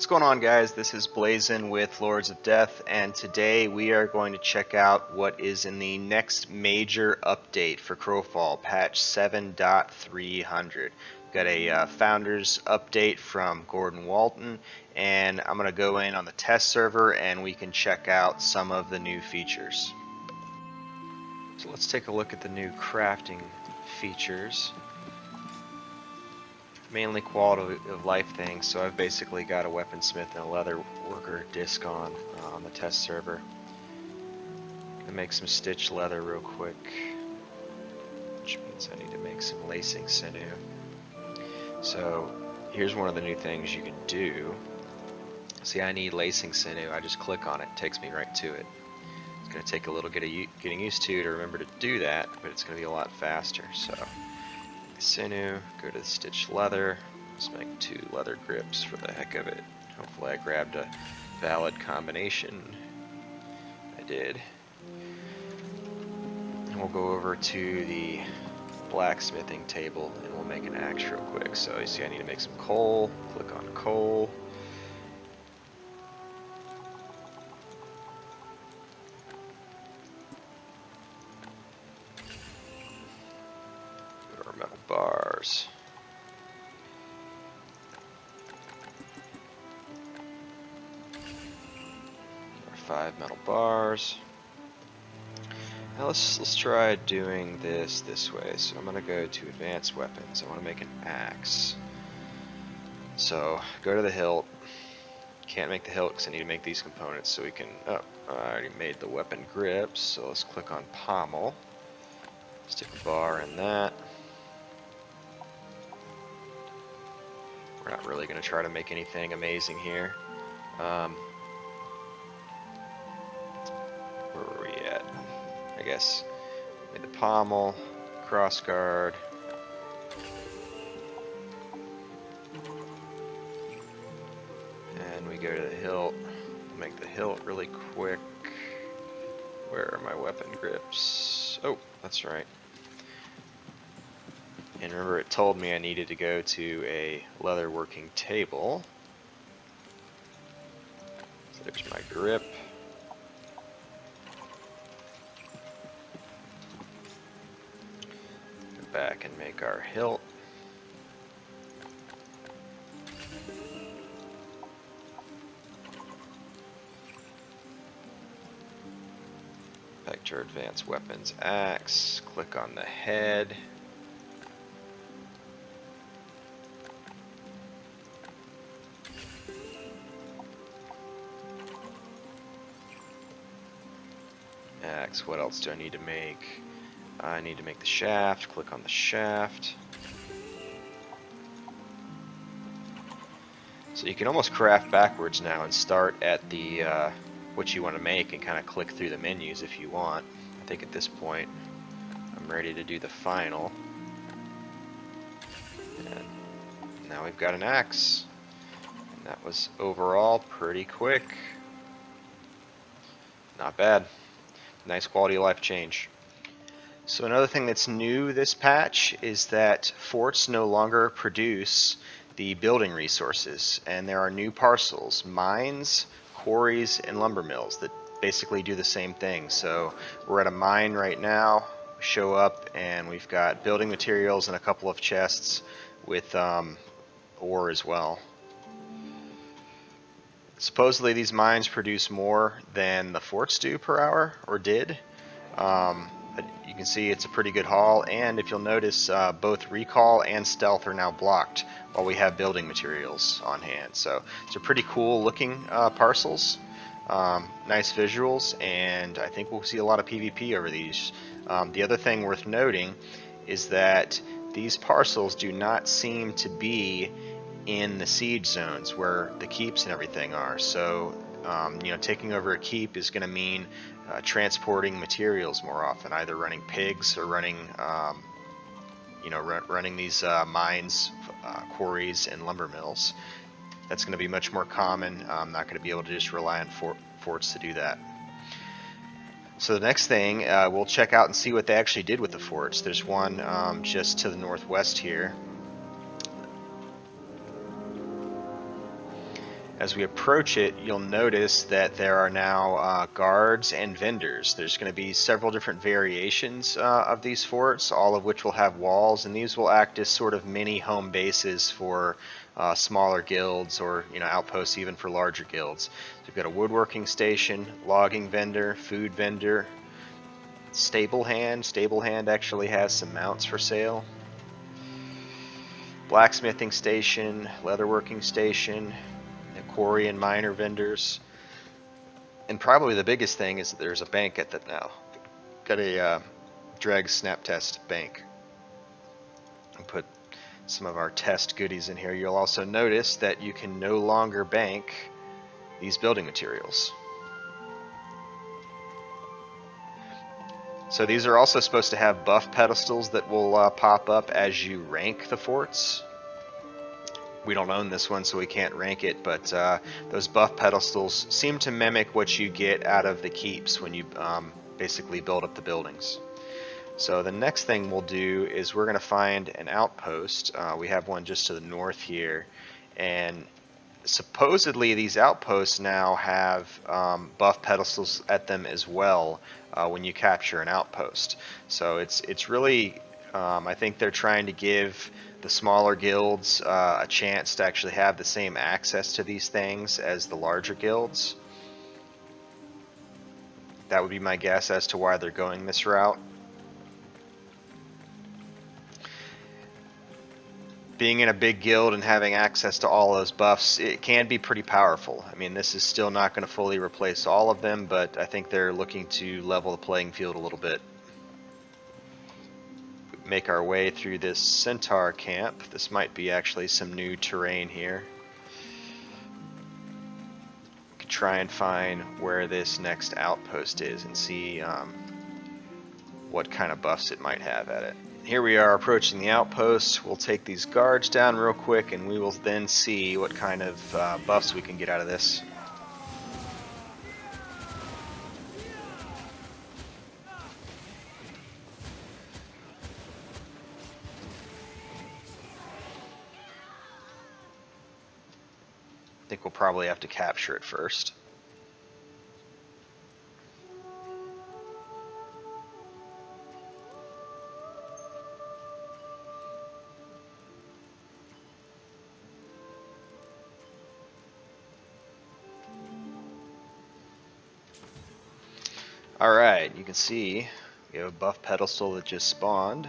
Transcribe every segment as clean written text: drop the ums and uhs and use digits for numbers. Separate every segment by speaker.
Speaker 1: What's going on, guys? This is Blazin with Lords of Death, and today we are going to check out what is in the next major update for Crowfall, patch 7.300. Got a founders update from Gordon Walton, and I'm going to go in on the test server and we can check out some of the new features. So let's take a look at the new crafting features. Mainly quality of life things, so I've basically got a weaponsmith and a leather worker disc on the test server. Gonna make some stitched leather real quick, which means I need to make some lacing sinew. So here's one of the new things you can do. See, I need lacing sinew. I just click on it, it takes me right to it. It's gonna take a little getting used to remember to do that, but it's gonna be a lot faster. So sinew, go to the stitched leather, let's make 2 leather grips for the heck of it. Hopefully I grabbed a valid combination. I did. And we'll go over to the blacksmithing table and we'll make an axe real quick. So you see I need to make some coal, click on coal. Metal bars. Our 5 metal bars. Now let's try doing this way. So I'm gonna go to advanced weapons. I want to make an axe. So go to the hilt. Can't make the hilt because I need to make these components so we can. Oh, I already made the weapon grips. So let's click on pommel. Stick a bar in that. We're not really going to try to make anything amazing here. Where were we at? I guess made the pommel, cross guard. And we go to the hilt. Make the hilt really quick. Where are my weapon grips? Oh, that's right. And remember, it told me I needed to go to a leather working table. So there's my grip. Go back and make our hilt. Back to our advanced weapons axe. Click on the head. Axe, what else do I need to make? I need to make the shaft. Click on the shaft. So you can almost craft backwards now and start at the what you want to make and kind of click through the menus if you want. I think at this point I'm ready to do the final. And now we've got an axe. And that was overall pretty quick. Not bad. Nice quality of life change. So another thing that's new this patch is that forts no longer produce the building resources, and there are new parcels, mines, quarries, and lumber mills that basically do the same thing. So we're at a mine right now. We show up and we've got building materials and a couple of chests with ore as well. Supposedly these mines produce more than the forts do per hour, or did. But you can see it's a pretty good haul, and if you'll notice, both recall and stealth are now blocked while we have building materials on hand. So these are pretty cool looking parcels, nice visuals, and I think we'll see a lot of PvP over these. The other thing worth noting is that these parcels do not seem to be in the siege zones where the keeps and everything are. So you know, taking over a keep is going to mean transporting materials more often, either running pigs or running you know, running these mines, quarries, and lumber mills. That's going to be much more common. I'm not going to be able to just rely on forts to do that. So the next thing, we'll check out and see what they actually did with the forts. There's one just to the northwest here. As we approach it, you'll notice that there are now guards and vendors. There's going to be several different variations of these forts, all of which will have walls, and these will act as sort of mini home bases for smaller guilds, or outposts even for larger guilds. So we've got a woodworking station, logging vendor, food vendor, stable hand. Stable hand actually has some mounts for sale. Blacksmithing station, leatherworking station, quarry and miner vendors, and probably the biggest thing is that there's a bank at that now. Got a drag snap test bank. I'll put some of our test goodies in here. You'll also notice that you can no longer bank these building materials. So these are also supposed to have buff pedestals that will pop up as you rank the forts. We don't own this one, so we can't rank it, but those buff pedestals seem to mimic what you get out of the keeps when you basically build up the buildings. So the next thing we'll do is we're going to find an outpost. We have one just to the north here, and supposedly these outposts now have buff pedestals at them as well when you capture an outpost. So it's really, I think they're trying to give the smaller guilds a chance to actually have the same access to these things as the larger guilds. That would be my guess as to why they're going this route. Being in a big guild and having access to all those buffs, it can be pretty powerful. I mean, this is still not going to fully replace all of them, but I think they're looking to level the playing field a little bit. Make our way through this centaur camp. This might be actually some new terrain here. We could try and find where this next outpost is and see what kind of buffs it might have at it. Here we are approaching the outpost. We'll take these guards down real quick and we will then see what kind of buffs we can get out of this. I think we'll probably have to capture it first. Alright, you can see we have a buff pedestal that just spawned,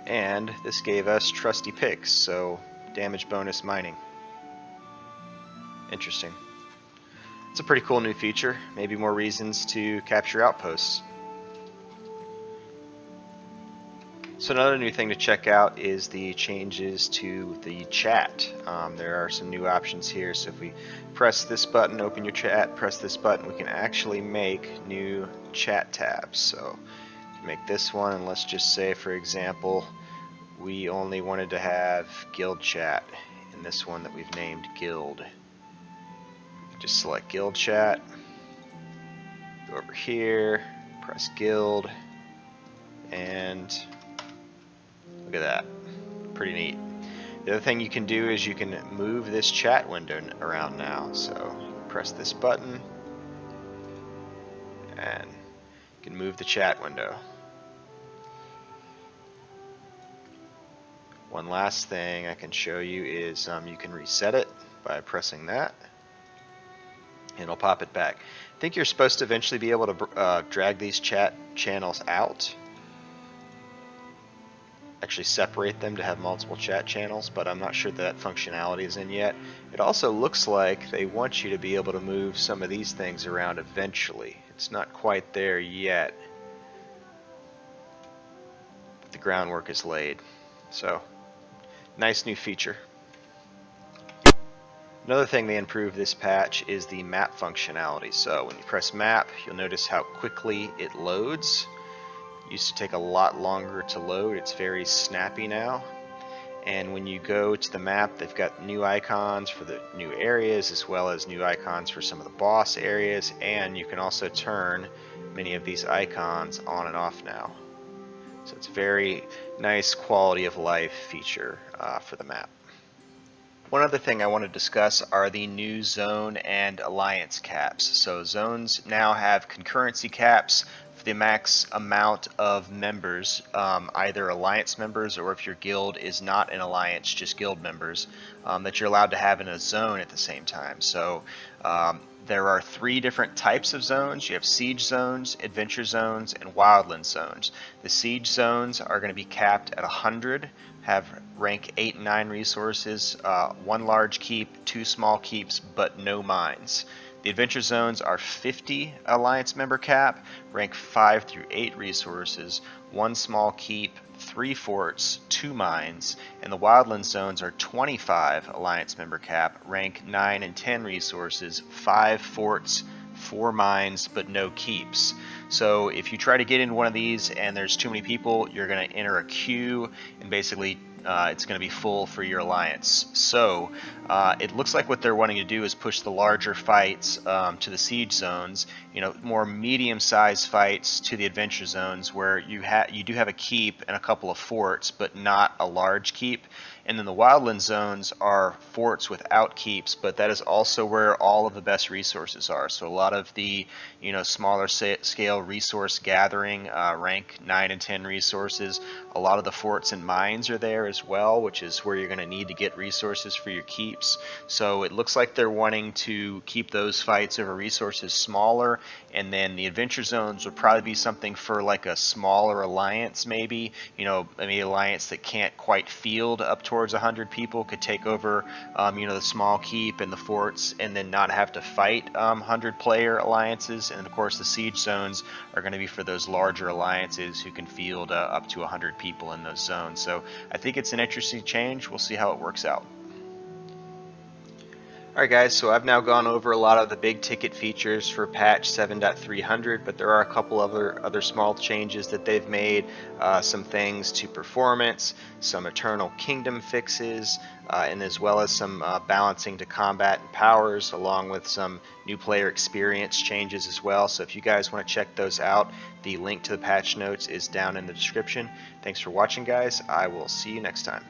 Speaker 1: and this gave us trusty picks, so damage bonus mining. Interesting. It's a pretty cool new feature. Maybe more reasons to capture outposts. So another new thing to check out is the changes to the chat. There are some new options here. So if we press this button, open your chat, press this button, we can actually make new chat tabs. So make this one, and let's just say, for example, we only wanted to have guild chat in this one that we've named guild. Just select guild chat, go over here, press guild, and look at that, pretty neat. The other thing you can do is you can move this chat window around now. So press this button and you can move the chat window. One last thing I can show you is you can reset it by pressing that, and it'll pop it back. I think you're supposed to eventually be able to drag these chat channels out, actually separate them to have multiple chat channels, but I'm not sure that functionality is in yet. It also looks like they want you to be able to move some of these things around eventually. It's not quite there yet, but the groundwork is laid. So, nice new feature. Another thing they improved this patch is the map functionality. So when you press map, you'll notice how quickly it loads. It used to take a lot longer to load. It's very snappy now. And when you go to the map, they've got new icons for the new areas, as well as new icons for some of the boss areas, and you can also turn many of these icons on and off now. So it's a very nice quality of life feature for the map. One other thing I want to discuss are the new zone and alliance caps. So zones now have concurrency caps for the max amount of members, either alliance members or if your guild is not an alliance, just guild members, that you're allowed to have in a zone at the same time. So there are 3 different types of zones. You have siege zones, adventure zones, and wildland zones. The siege zones are going to be capped at 100, have rank 8 and 9 resources, 1 large keep, 2 small keeps, but no mines. The adventure zones are 50 alliance member cap, rank 5 through 8 resources, 1 small keep, 3 forts, 2 mines, and the wildland zones are 25 alliance member cap, rank 9 and 10 resources, 5 forts, 4 mines, but no keeps. So if you try to get into one of these and there's too many people, you're going to enter a queue and basically it's going to be full for your alliance. So it looks like what they're wanting to do is push the larger fights to the siege zones, more medium-sized fights to the adventure zones where you do have a keep and a couple of forts, but not a large keep. And then the wildland zones are forts without keeps, but that is also where all of the best resources are. So a lot of the smaller scale resource gathering, rank 9 and 10 resources, a lot of the forts and mines are there as well, which is where you're going to need to get resources for your keeps. So it looks like they're wanting to keep those fights over resources smaller, and then the adventure zones would probably be something for like a smaller alliance, maybe maybe alliance that can't quite field up towards 100 people could take over the small keep and the forts and then not have to fight 100 player alliances. And of course the siege zones are going to be for those larger alliances who can field up to 100 people in those zones. So I think it's an interesting change. We'll see how it works out. Alright guys, so I've now gone over a lot of the big ticket features for patch 7.300, but there are a couple other small changes that they've made, some things to performance, some Eternal Kingdom fixes, and as well as some balancing to combat and powers, along with some new player experience changes as well. So if you guys want to check those out, the link to the patch notes is down in the description. Thanks for watching guys, I will see you next time.